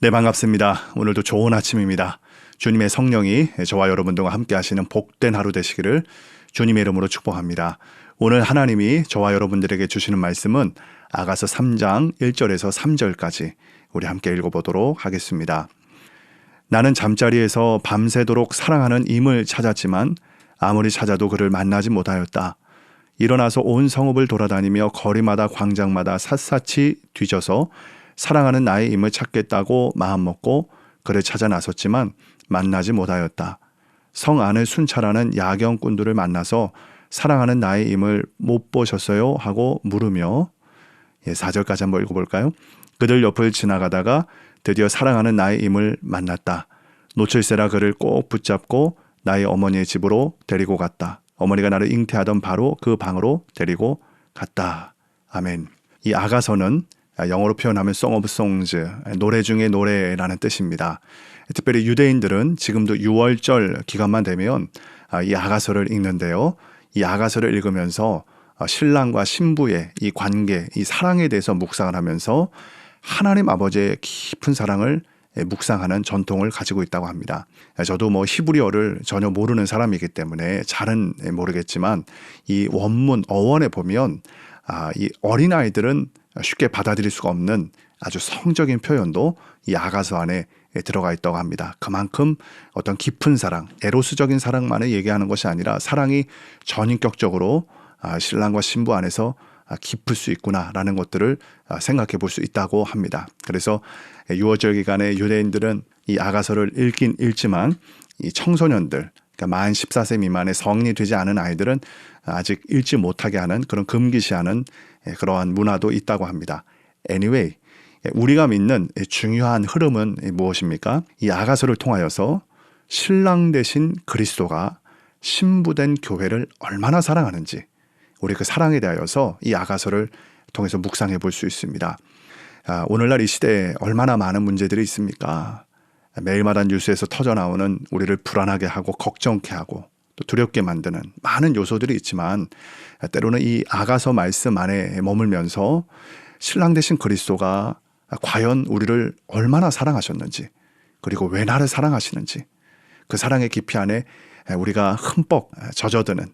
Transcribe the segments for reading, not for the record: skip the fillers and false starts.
네, 반갑습니다. 오늘도 좋은 아침입니다. 주님의 성령이 저와 여러분들과 함께 하시는 복된 하루 되시기를 주님의 이름으로 축복합니다. 오늘 하나님이 저와 여러분들에게 주시는 말씀은 아가서 3장 1절에서 3절까지 우리 함께 읽어보도록 하겠습니다. 나는 잠자리에서 밤새도록 사랑하는 임을 찾았지만 아무리 찾아도 그를 만나지 못하였다. 일어나서 온 성읍을 돌아다니며 거리마다 광장마다 샅샅이 뒤져서 사랑하는 나의 임을 찾겠다고 마음먹고 그를 찾아 나섰지만 만나지 못하였다. 성 안을 순찰하는 야경꾼들을 만나서 사랑하는 나의 임을 못 보셨어요? 하고 물으며 4절까지 한번 읽어볼까요? 그들 옆을 지나가다가 드디어 사랑하는 나의 임을 만났다. 놓칠세라 그를 꼭 붙잡고 나의 어머니의 집으로 데리고 갔다. 어머니가 나를 잉태하던 바로 그 방으로 데리고 갔다. 아멘. 이 아가서는 영어로 표현하면 Song of Songs, 노래 중에 노래라는 뜻입니다. 특별히 유대인들은 지금도 6월절 기간만 되면 이 아가서를 읽는데요. 이 아가서를 읽으면서 신랑과 신부의 이 관계, 이 사랑에 대해서 묵상을 하면서 하나님 아버지의 깊은 사랑을 묵상하는 전통을 가지고 있다고 합니다. 저도 히브리어를 전혀 모르는 사람이기 때문에 잘은 모르겠지만 이 원문 어원에 보면 이 어린아이들은 쉽게 받아들일 수가 없는 아주 성적인 표현도 이 아가서 안에 들어가 있다고 합니다. 그만큼 어떤 깊은 사랑, 에로스적인 사랑만을 얘기하는 것이 아니라 사랑이 전인격적으로 신랑과 신부 안에서 깊을 수 있구나라는 것들을 생각해 볼 수 있다고 합니다. 그래서 6월절 기간에 유대인들은 이 아가서를 읽긴 읽지만 이 청소년들, 그러니까 만 14세 미만의 성인이 되지 않은 아이들은 아직 읽지 못하게 하는 그런 금기시하는 그러한 문화도 있다고 합니다. Anyway, 우리가 믿는 중요한 흐름은 무엇입니까? 이 아가서를 통하여서 신랑 되신 그리스도가 신부된 교회를 얼마나 사랑하는지 우리 그 사랑에 대하여서 이 아가서를 통해서 묵상해 볼 수 있습니다. 오늘날 이 시대에 얼마나 많은 문제들이 있습니까? 매일마다 뉴스에서 터져나오는 우리를 불안하게 하고 걱정케 하고 또 두렵게 만드는 많은 요소들이 있지만 때로는 이 아가서 말씀 안에 머물면서 신랑 되신 그리스도가 과연 우리를 얼마나 사랑하셨는지 그리고 왜 나를 사랑하시는지 그 사랑의 깊이 안에 우리가 흠뻑 젖어드는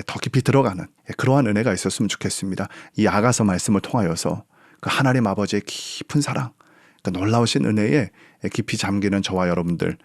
더 깊이 들어가는 그러한 은혜가 있었으면 좋겠습니다. 이 아가서 말씀을 통하여서 그 하나님 아버지의 깊은 사랑, 그 놀라우신 은혜에 깊이 잠기는 저와 여러분들이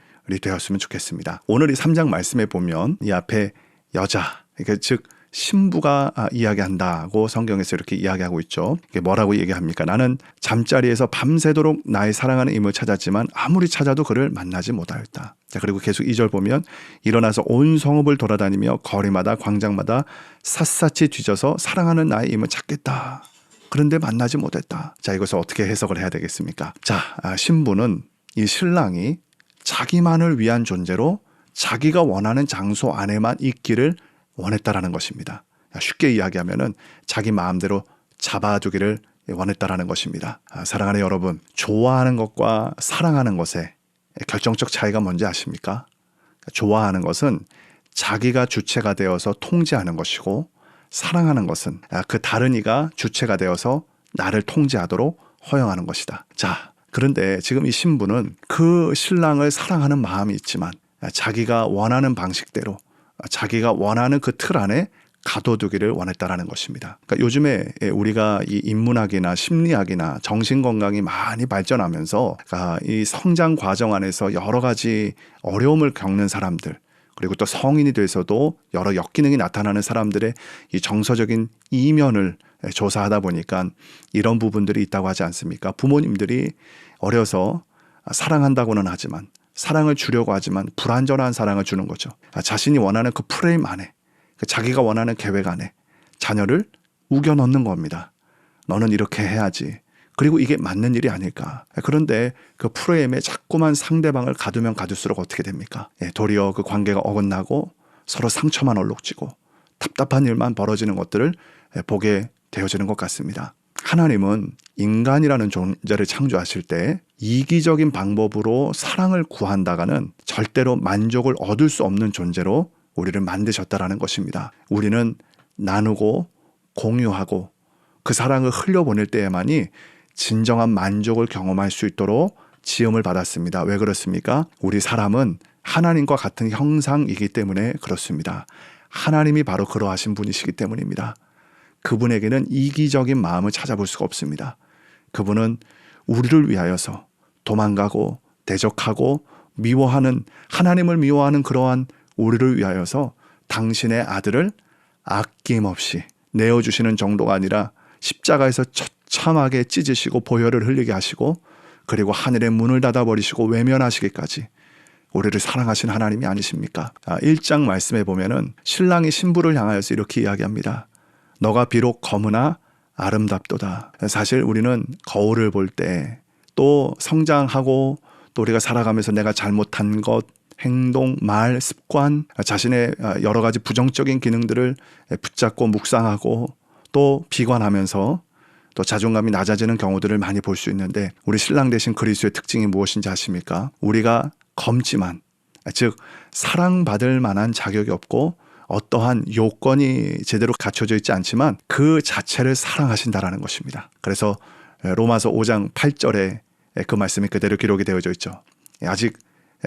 되었으면 좋겠습니다. 오늘 이 3장 말씀에 보면 이 앞에 여자, 즉 신부가 이야기한다고 성경에서 이렇게 이야기하고 있죠. 이게 뭐라고 얘기합니까? 나는 잠자리에서 밤새도록 나의 사랑하는 임을 찾았지만 아무리 찾아도 그를 만나지 못하였다. 자, 그리고 계속 2절 보면 일어나서 온 성읍을 돌아다니며 거리마다 광장마다 샅샅이 뒤져서 사랑하는 나의 임을 찾겠다. 그런데 만나지 못했다. 자, 이것을 어떻게 해석을 해야 되겠습니까? 자, 신부는 이 신랑이 자기만을 위한 존재로 자기가 원하는 장소 안에만 있기를 원했다라는 것입니다. 쉽게 이야기하면은 자기 마음대로 잡아두기를 원했다라는 것입니다. 사랑하는 여러분, 좋아하는 것과 사랑하는 것의 결정적 차이가 뭔지 아십니까? 좋아하는 것은 자기가 주체가 되어서 통제하는 것이고 사랑하는 것은 그 다른 이가 주체가 되어서 나를 통제하도록 허용하는 것이다. 자, 그런데 지금 이 신부는 그 신랑을 사랑하는 마음이 있지만 자기가 원하는 방식대로 자기가 원하는 그 틀 안에 가둬두기를 원했다라는 것입니다. 그러니까 요즘에 우리가 이 인문학이나 심리학이나 정신건강이 많이 발전하면서 이 성장 과정 안에서 여러 가지 어려움을 겪는 사람들 그리고 또 성인이 돼서도 여러 역기능이 나타나는 사람들의 이 정서적인 이면을 조사하다 보니까 이런 부분들이 있다고 하지 않습니까? 부모님들이 어려서 사랑한다고는 하지만 사랑을 주려고 하지만 불완전한 사랑을 주는 거죠. 자신이 원하는 그 프레임 안에 자기가 원하는 계획 안에 자녀를 우겨 넣는 겁니다. 너는 이렇게 해야지. 그리고 이게 맞는 일이 아닐까. 그런데 그 프레임에 자꾸만 상대방을 가두면 가둘수록 어떻게 됩니까? 도리어 그 관계가 어긋나고 서로 상처만 얼룩지고 답답한 일만 벌어지는 것들을 보게 되어지는 것 같습니다. 하나님은 인간이라는 존재를 창조하실 때 이기적인 방법으로 사랑을 구한다가는 절대로 만족을 얻을 수 없는 존재로 우리를 만드셨다라는 것입니다. 우리는 나누고 공유하고 그 사랑을 흘려보낼 때에만이 진정한 만족을 경험할 수 있도록 지음을 받았습니다. 왜 그렇습니까? 우리 사람은 하나님과 같은 형상이기 때문에 그렇습니다. 하나님이 바로 그러하신 분이시기 때문입니다. 그분에게는 이기적인 마음을 찾아볼 수가 없습니다. 그분은 우리를 위하여서 도망가고 대적하고 미워하는, 하나님을 미워하는 그러한 우리를 위하여서 당신의 아들을 아낌없이 내어주시는 정도가 아니라 십자가에서 처참하게 찢으시고 보혈을 흘리게 하시고 그리고 하늘의 문을 닫아버리시고 외면하시기까지 우리를 사랑하신 하나님이 아니십니까? 1장 말씀에 보면은 신랑이 신부를 향하여서 이렇게 이야기합니다. 너가 비록 검으나 아름답도다. 사실 우리는 거울을 볼 때 또 성장하고 또 우리가 살아가면서 내가 잘못한 것, 행동, 말, 습관, 자신의 여러 가지 부정적인 기능들을 붙잡고 묵상하고 또 비관하면서 또 자존감이 낮아지는 경우들을 많이 볼 수 있는데 우리 신랑 되신 그리스도의 특징이 무엇인지 아십니까? 우리가 검지만, 즉 사랑받을 만한 자격이 없고 어떠한 요건이 제대로 갖춰져 있지 않지만 그 자체를 사랑하신다라는 것입니다. 그래서 로마서 5장 8절에 그 말씀이 그대로 기록이 되어져 있죠. 아직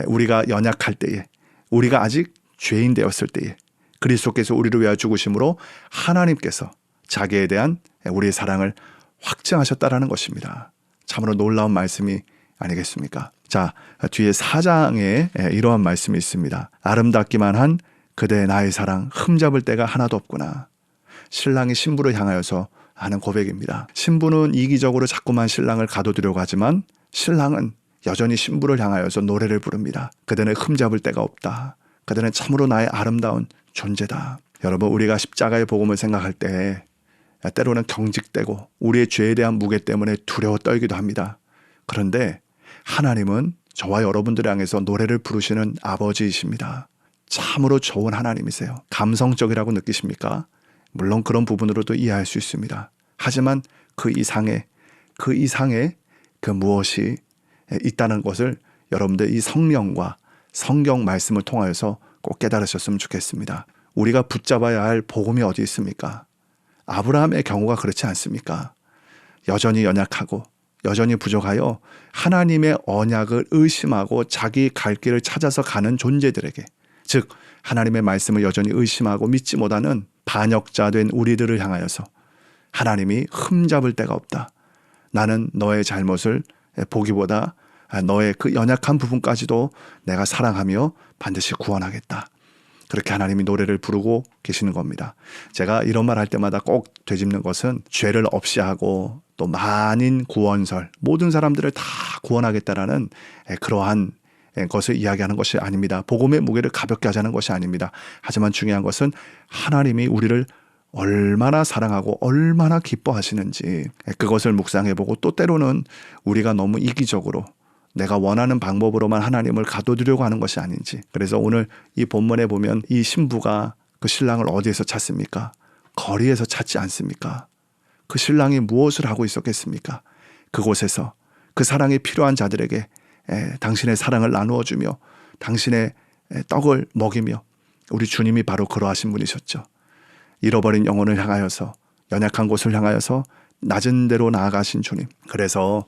우리가 연약할 때에, 우리가 아직 죄인 되었을 때에 그리스도께서 우리를 위하여 죽으심으로 하나님께서 자기에 대한 우리의 사랑을 확증하셨다라는 것입니다. 참으로 놀라운 말씀이 아니겠습니까? 자, 뒤에 4장에 이러한 말씀이 있습니다. 아름답기만 한 그대 나의 사랑 흠잡을 데가 하나도 없구나. 신랑이 신부를 향하여서 하는 고백입니다. 신부는 이기적으로 자꾸만 신랑을 가둬두려고 하지만 신랑은 여전히 신부를 향하여서 노래를 부릅니다. 그대는 흠잡을 데가 없다. 그대는 참으로 나의 아름다운 존재다. 여러분, 우리가 십자가의 복음을 생각할 때 때로는 경직되고 우리의 죄에 대한 무게 때문에 두려워 떨기도 합니다. 그런데 하나님은 저와 여러분들을 향해서 노래를 부르시는 아버지이십니다. 참으로 좋은 하나님이세요. 감성적이라고 느끼십니까? 물론 그런 부분으로도 이해할 수 있습니다. 하지만 그 이상의 그 무엇이 있다는 것을 여러분들 이 성령과 성경 말씀을 통하여서 꼭 깨달으셨으면 좋겠습니다. 우리가 붙잡아야 할 복음이 어디 있습니까? 아브라함의 경우가 그렇지 않습니까? 여전히 연약하고 여전히 부족하여 하나님의 언약을 의심하고 자기 갈 길을 찾아서 가는 존재들에게, 즉 하나님의 말씀을 여전히 의심하고 믿지 못하는 반역자 된 우리들을 향하여서 하나님이 흠잡을 데가 없다. 나는 너의 잘못을 보기보다 너의 그 연약한 부분까지도 내가 사랑하며 반드시 구원하겠다. 그렇게 하나님이 노래를 부르고 계시는 겁니다. 제가 이런 말 할 때마다 꼭 되짚는 것은 죄를 없이 하고 또 만인 구원설, 모든 사람들을 다 구원하겠다라는 그러한 것을 이야기하는 것이 아닙니다. 복음의 무게를 가볍게 하자는 것이 아닙니다. 하지만 중요한 것은 하나님이 우리를 얼마나 사랑하고 얼마나 기뻐하시는지 그것을 묵상해보고 또 때로는 우리가 너무 이기적으로 내가 원하는 방법으로만 하나님을 가둬두려고 하는 것이 아닌지. 그래서 오늘 이 본문에 보면 이 신부가 그 신랑을 어디에서 찾습니까? 거리에서 찾지 않습니까? 그 신랑이 무엇을 하고 있었겠습니까? 그곳에서 그 사랑이 필요한 자들에게 당신의 사랑을 나누어 주며 당신의 떡을 먹이며, 우리 주님이 바로 그러하신 분이셨죠. 잃어버린 영혼을 향하여서, 연약한 곳을 향하여서 낮은 데로 나아가신 주님. 그래서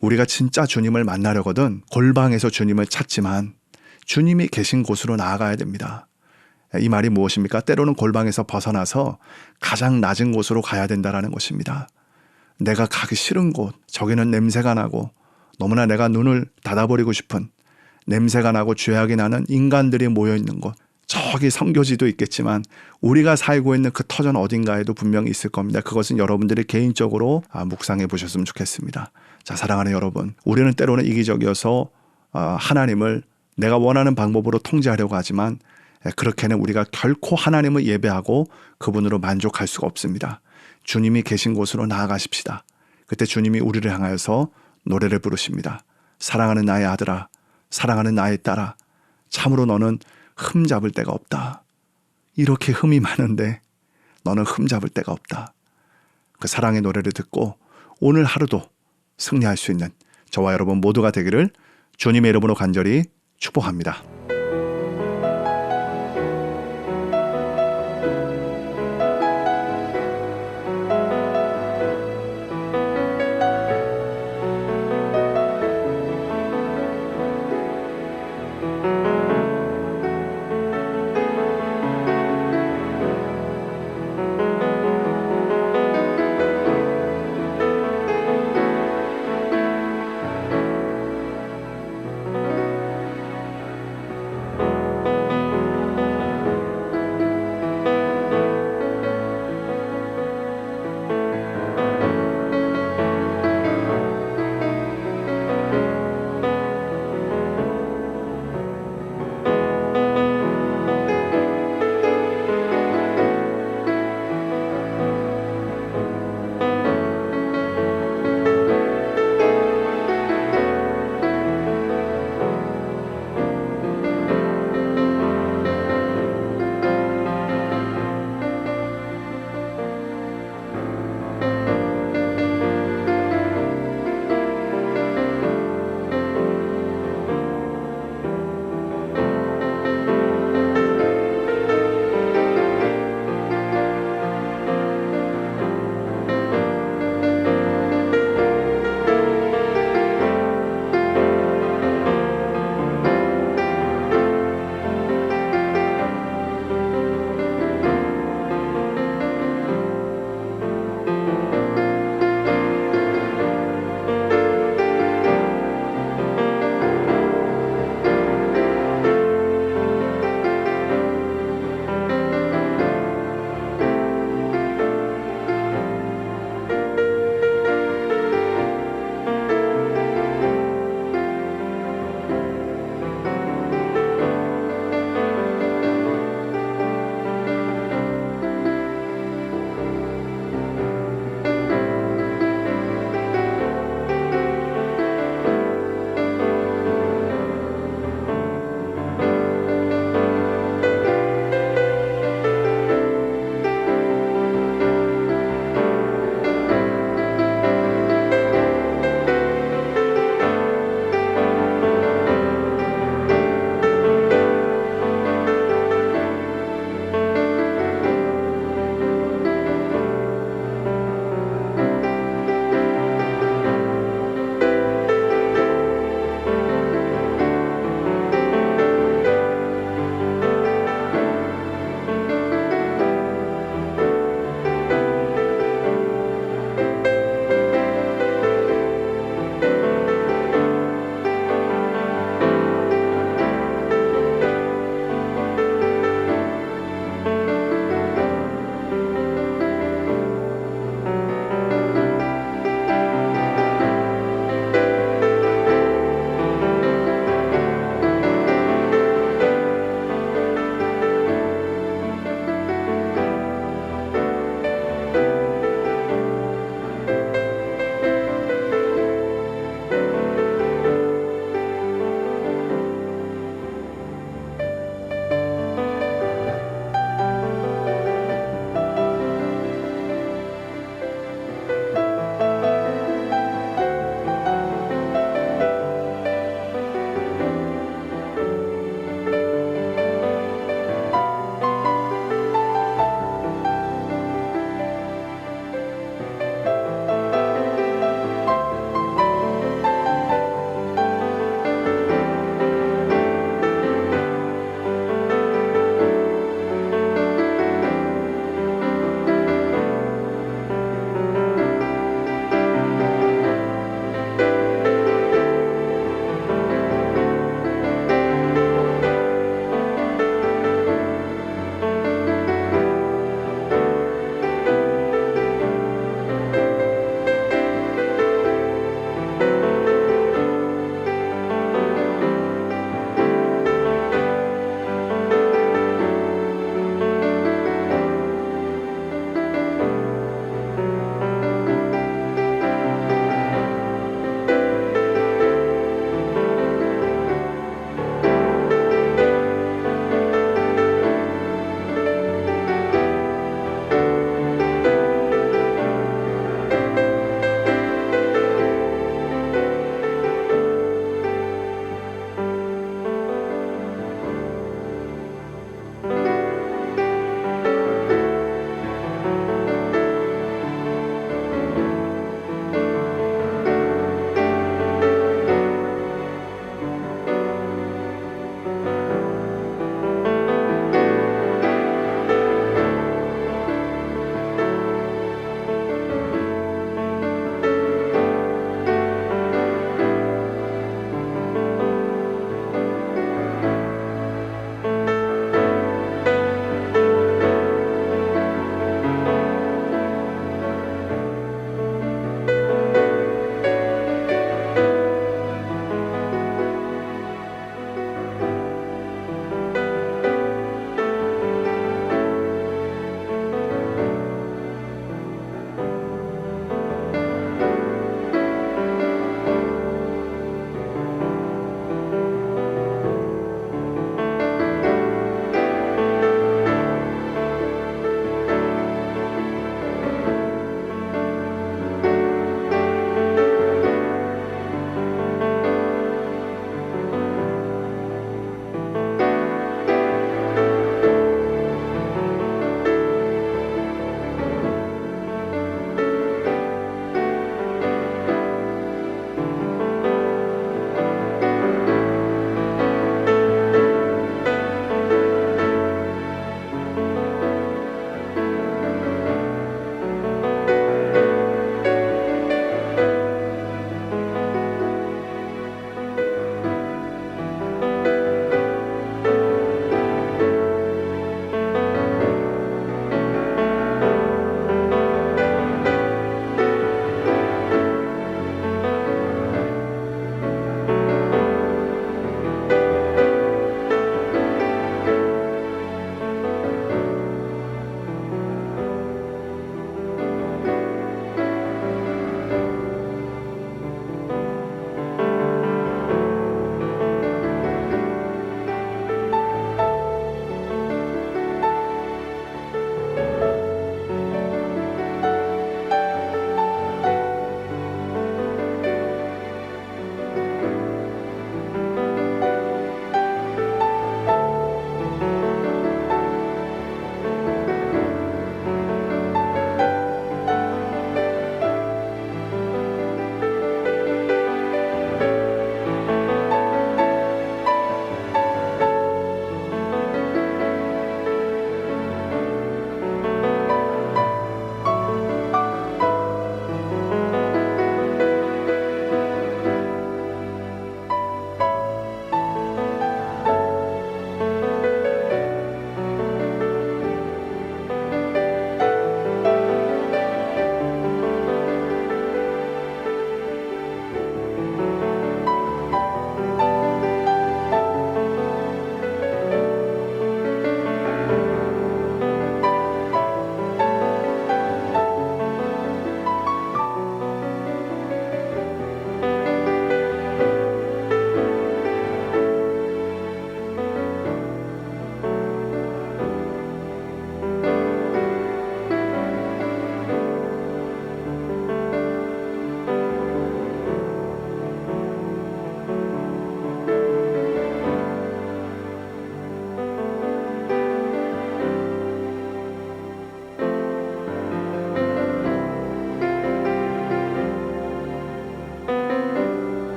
우리가 진짜 주님을 만나려거든 골방에서 주님을 찾지만 주님이 계신 곳으로 나아가야 됩니다. 이 말이 무엇입니까? 때로는 골방에서 벗어나서 가장 낮은 곳으로 가야 된다는 것입니다. 내가 가기 싫은 곳, 저기는 냄새가 나고 너무나 내가 눈을 닫아버리고 싶은, 냄새가 나고 죄악이 나는 인간들이 모여있는 곳, 저기 선교지도 있겠지만 우리가 살고 있는 그 터전 어딘가에도 분명히 있을 겁니다. 그것은 여러분들이 개인적으로 묵상해 보셨으면 좋겠습니다. 자, 사랑하는 여러분, 우리는 때로는 이기적이어서 하나님을 내가 원하는 방법으로 통제하려고 하지만 그렇게는 우리가 결코 하나님을 예배하고 그분으로 만족할 수가 없습니다. 주님이 계신 곳으로 나아가십시다. 그때 주님이 우리를 향하여서 노래를 부르십니다. 사랑하는 나의 아들아, 사랑하는 나의 딸아, 참으로 너는 흠잡을 데가 없다. 이렇게 흠이 많은데 너는 흠잡을 데가 없다. 그 사랑의 노래를 듣고 오늘 하루도 승리할 수 있는 저와 여러분 모두가 되기를 주님의 이름으로 간절히 축복합니다.